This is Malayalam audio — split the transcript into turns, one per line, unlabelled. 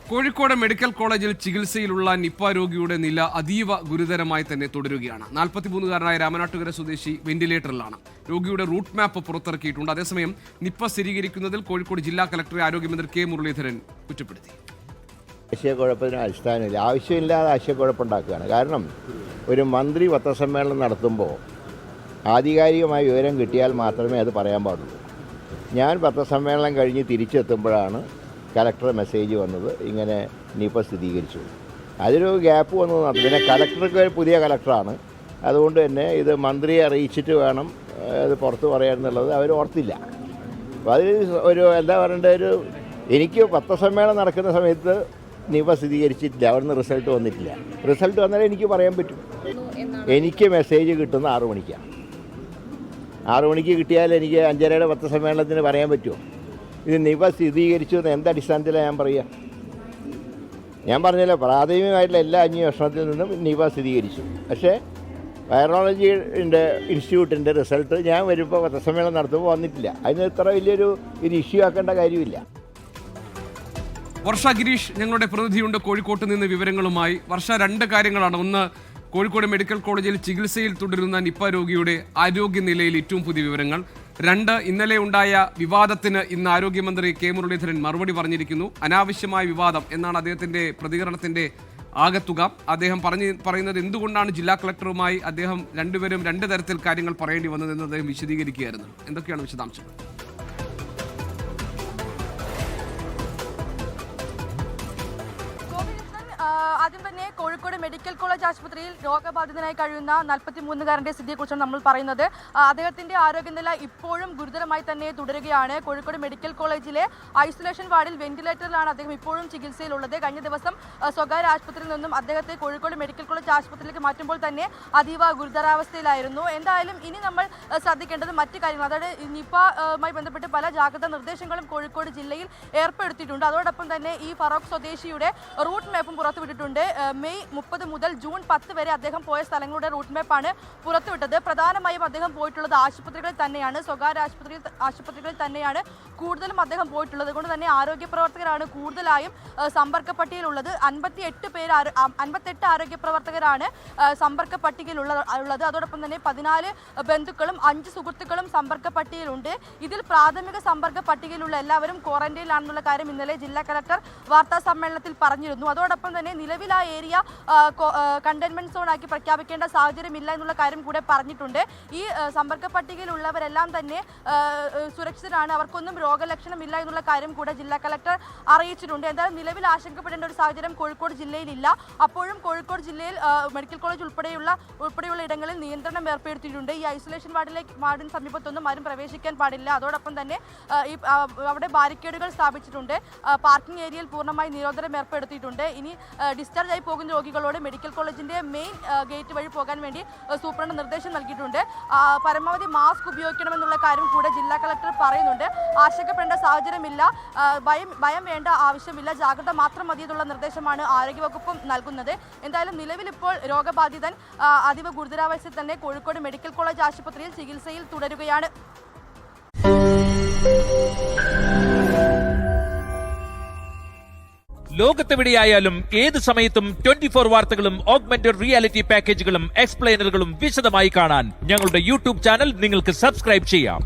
കോഴിക്കോട് മെഡിക്കൽ കോളേജിൽ ചികിത്സയിലുള്ള നിപ്പ രോഗിയുടെ നില അതീവ ഗുരുതരമായി തന്നെ തുടരുകയാണ്. 43-കാരനായ രാമനാട്ടുകര സ്വദേശി വെന്റിലേറ്ററിലാണ്. രോഗിയുടെ റൂട്ട് മാപ്പ് പുറത്തിറക്കിയിട്ടുണ്ട്. അതേസമയം നിപ്പ സ്ഥിരീകരിക്കുന്നതിൽ കോഴിക്കോട് ജില്ലാ കളക്ടറെ ആരോഗ്യമന്ത്രി കെ മുരളീധരൻ കുറ്റപ്പെടുത്തി.
ആശയക്കുഴപ്പത്തിന് അടിസ്ഥാനമില്ല, ആവശ്യമില്ലാതെ ആശയക്കുഴപ്പമുണ്ടാക്കുകയാണ്. കാരണം ഒരു മന്ത്രി പത്രസമ്മേളനം നടത്തുമ്പോൾ ആധികാരികമായ വിവരം കിട്ടിയാൽ മാത്രമേ അത് പറയാൻ പാടുള്ളൂ. ഞാൻ പത്രസമ്മേളനം കഴിഞ്ഞ് തിരിച്ചെത്തുമ്പോഴാണ് കലക്ടർ മെസ്സേജ് വന്നത്, ഇങ്ങനെ നിപ്പ സ്ഥിരീകരിച്ചു. അതിലൊരു ഗ്യാപ്പ് വന്നു. പിന്നെ കലക്ടർക്ക് പുതിയ കലക്ടറാണ്, അതുകൊണ്ട് തന്നെ ഇത് മന്ത്രിയെ അറിയിച്ചിട്ട് വേണം അത് പുറത്ത് പറയാമെന്നുള്ളത് അവർ ഓർത്തില്ല. അപ്പോൾ അത് എന്താ പറയേണ്ട, എനിക്ക് പത്രസമ്മേളനം നടക്കുന്ന സമയത്ത് നിപ സ്ഥിരീകരിച്ചിട്ടില്ല, അവിടുന്ന് റിസൾട്ട് വന്നിട്ടില്ല. റിസൾട്ട് വന്നാലേ എനിക്ക് പറയാൻ പറ്റും. എനിക്ക് മെസ്സേജ് കിട്ടുന്ന 6 മണിക്കാണ്. 6 മണിക്ക് കിട്ടിയാൽ എനിക്ക് 5:30 പത്രസമ്മേളനത്തിന് പറയാൻ പറ്റുമോ? ഇത് നിപ സ്ഥിരീകരിച്ചു എന്ന് എന്തടിസ്ഥാനത്തിലാണ് ഞാൻ പറയുക? ഞാൻ പറഞ്ഞല്ലോ, പ്രാഥമികമായിട്ടുള്ള എല്ലാ അന്വേഷണത്തിൽ നിന്നും നിപ സ്ഥിരീകരിച്ചു. പക്ഷേ വൈറോളജിൻ്റെ ഇൻസ്റ്റിറ്റ്യൂട്ടിൻ്റെ റിസൾട്ട് ഞാൻ വരുമ്പോൾ പത്രസമ്മേളനം നടത്തുമ്പോൾ വന്നിട്ടില്ല. അതിന് ഇത്ര വലിയൊരു ഇഷ്യൂ ആക്കേണ്ട കാര്യമില്ല.
വർഷ ഗിരീഷ് ഞങ്ങളുടെ പ്രതിനിധിയുണ്ട് കോഴിക്കോട്ട് നിന്ന് വിവരങ്ങളുമായി. വർഷ, 2 കാര്യങ്ങളാണ്. ഒന്ന്, കോഴിക്കോട് മെഡിക്കൽ കോളേജിൽ ചികിത്സയിൽ തുടരുന്ന നിപ്പ രോഗിയുടെ ആരോഗ്യനിലയിൽ ഏറ്റവും പുതിയ വിവരങ്ങൾ. 2, ഇന്നലെ ഉണ്ടായ വിവാദത്തിന് ഇന്ന് ആരോഗ്യമന്ത്രി കെ മുരളീധരൻ മറുപടി പറഞ്ഞിരിക്കുന്നു. അനാവശ്യമായ വിവാദം എന്നാണ് അദ്ദേഹത്തിന്റെ പ്രതികരണത്തിന്റെ ആകത്തുക. അദ്ദേഹം പറയുന്നത് എന്തുകൊണ്ടാണ് ജില്ലാ കളക്ടറുമായി അദ്ദേഹം രണ്ടുപേരും 2 തരത്തിൽ കാര്യങ്ങൾ പറയേണ്ടി വന്നതെന്ന് അദ്ദേഹം വിശദീകരിക്കുകയായിരുന്നു. എന്തൊക്കെയാണ് വിശദാംശങ്ങൾ?
ആദ്യം തന്നെ കോഴിക്കോട് മെഡിക്കൽ കോളേജ് ആശുപത്രിയിൽ രോഗബാധിതനായി കഴിയുന്ന 43-കാരൻ്റെ സ്ഥിതിയെക്കുറിച്ചാണ് നമ്മൾ പറയുന്നത്. അദ്ദേഹത്തിന്റെ ആരോഗ്യനില ഇപ്പോഴും ഗുരുതരമായി തന്നെ തുടരുകയാണ്. കോഴിക്കോട് മെഡിക്കൽ കോളേജിലെ ഐസൊലേഷൻ വാർഡിൽ വെന്റിലേറ്ററിലാണ് അദ്ദേഹം ഇപ്പോഴും ചികിത്സയിലുള്ളത്. കഴിഞ്ഞ ദിവസം സ്വകാര്യ ആശുപത്രിയിൽ നിന്നും അദ്ദേഹത്തെ കോഴിക്കോട് മെഡിക്കൽ കോളേജ് ആശുപത്രിയിലേക്ക് മാറ്റുമ്പോൾ തന്നെ അതീവ ഗുരുതരാവസ്ഥയിലായിരുന്നു. എന്തായാലും ഇനി നമ്മൾ ശ്രദ്ധിക്കേണ്ടത് മറ്റു കാര്യങ്ങൾ, അതായത് നിപയുമായി ബന്ധപ്പെട്ട് പല ജാഗ്രതാ നിർദ്ദേശങ്ങളും കോഴിക്കോട് ജില്ലയിൽ ഏർപ്പെടുത്തിയിട്ടുണ്ട്. അതോടൊപ്പം തന്നെ ഈ ഫറോക്ക് സ്വദേശിയുടെ റൂട്ട് മാപ്പും പുറത്തുവിട്ടിട്ടുണ്ട്. മെയ് 30 മുതൽ ജൂൺ 10 വരെ അദ്ദേഹം പോയ സ്ഥലങ്ങളുടെ റൂട്ട് മാപ്പാണ് പുറത്തുവിട്ടത്. പ്രധാനമായും അദ്ദേഹം പോയിട്ടുള്ളത് ആശുപത്രികളിൽ തന്നെയാണ്, സ്വകാര്യ ആശുപത്രികളിൽ തന്നെയാണ് കൂടുതലും അദ്ദേഹം പോയിട്ടുള്ളത്. അതുകൊണ്ട് തന്നെ ആരോഗ്യ പ്രവർത്തകരാണ് കൂടുതലായും സമ്പർക്ക പട്ടികയിലുള്ളത്. 58 ആരോഗ്യ പ്രവർത്തകരാണ് സമ്പർക്ക പട്ടികയിലുള്ളത്. അതോടൊപ്പം തന്നെ 14 ബന്ധുക്കളും 5 സുഹൃത്തുക്കളും സമ്പർക്ക പട്ടികയിലുണ്ട്. ഇതിൽ പ്രാഥമിക സമ്പർക്ക പട്ടികയിലുള്ള എല്ലാവരും ക്വാറന്റൈനിലാണെന്നുള്ള കാര്യം ഇന്നലെ ജില്ലാ കളക്ടർ വാർത്താ സമ്മേളനത്തിൽ പറഞ്ഞിരുന്നു. അതോടൊപ്പം തന്നെ നിലവിൽ ആ ഏരിയ കണ്ടെയ്ൻമെന്റ് സോൺ ആക്കി പ്രഖ്യാപിക്കേണ്ട സാഹചര്യമില്ല എന്നുള്ള കാര്യം കൂടെ പറഞ്ഞിട്ടുണ്ട്. ഈ സമ്പർക്ക പട്ടികയിലുള്ളവരെല്ലാം തന്നെ സുരക്ഷിതരാണ്, അവർക്കൊന്നും രോഗലക്ഷണമില്ല എന്നുള്ള കാര്യം കൂടെ ജില്ലാ കളക്ടർ അറിയിച്ചിട്ടുണ്ട്. എന്തായാലും നിലവിൽ ആശങ്കപ്പെടേണ്ട ഒരു സാഹചര്യം കോഴിക്കോട് ജില്ലയിലില്ല. അപ്പോഴും കോഴിക്കോട് ജില്ലയിൽ മെഡിക്കൽ കോളേജ് ഉൾപ്പെടെയുള്ള ഇടങ്ങളിൽ നിയന്ത്രണം ഏർപ്പെടുത്തിയിട്ടുണ്ട്. ഈ ഐസൊലേഷൻ വാർഡിന് സമീപത്തൊന്നും ആരും പ്രവേശിക്കാൻ പാടില്ല. അതോടൊപ്പം തന്നെ അവിടെ ബാരിക്കേഡുകൾ സ്ഥാപിച്ചിട്ടുണ്ട്. പാർക്കിംഗ് ഏരിയയിൽ പൂർണ്ണമായി നിരോധനം ഏർപ്പെടുത്തിയിട്ടുണ്ട്. ഇനി ഡിസ്ചാർജ് ആയി പോകുന്ന രോഗികളോട് മെഡിക്കൽ കോളേജിന്റെ മെയിൻ ഗേറ്റ് വഴി പോകാൻ വേണ്ടി സൂപ്രണ്ട് നിർദ്ദേശം നൽകിയിട്ടുണ്ട്. പരമാവധി മാസ്ക് ഉപയോഗിക്കണമെന്നുള്ള കാര്യം കൂടെ ജില്ലാ കളക്ടർ പറയുന്നുണ്ട്. ആശങ്കപ്പെടേണ്ട സാഹചര്യമില്ല, ഭയം വേണ്ട ആവശ്യമില്ല, ജാഗ്രത മാത്രം മതി എന്നുള്ള നിർദ്ദേശമാണ് ആരോഗ്യവകുപ്പും നൽകുന്നത്. എന്തായാലും നിലവിൽ ഇപ്പോൾ രോഗബാധിതൻ അതീവ ഗുരുതരാവസ്ഥയിൽ തന്നെ കോഴിക്കോട് മെഡിക്കൽ കോളേജ് ആശുപത്രിയിൽ ചികിത്സയിൽ തുടരുകയാണ്.
ലോകത്തെവിടെയായാലും ഏത് സമയത്തും 24 വാർത്തകളും ഓഗ്മെന്റഡ് റിയാലിറ്റി പാക്കേജുകളും എക്സ്പ്ലെയിനറുകളും വിശദമായി കാണാൻ ഞങ്ങളുടെ യൂട്യൂബ് ചാനൽ നിങ്ങൾക്ക് സബ്സ്ക്രൈബ് ചെയ്യാം.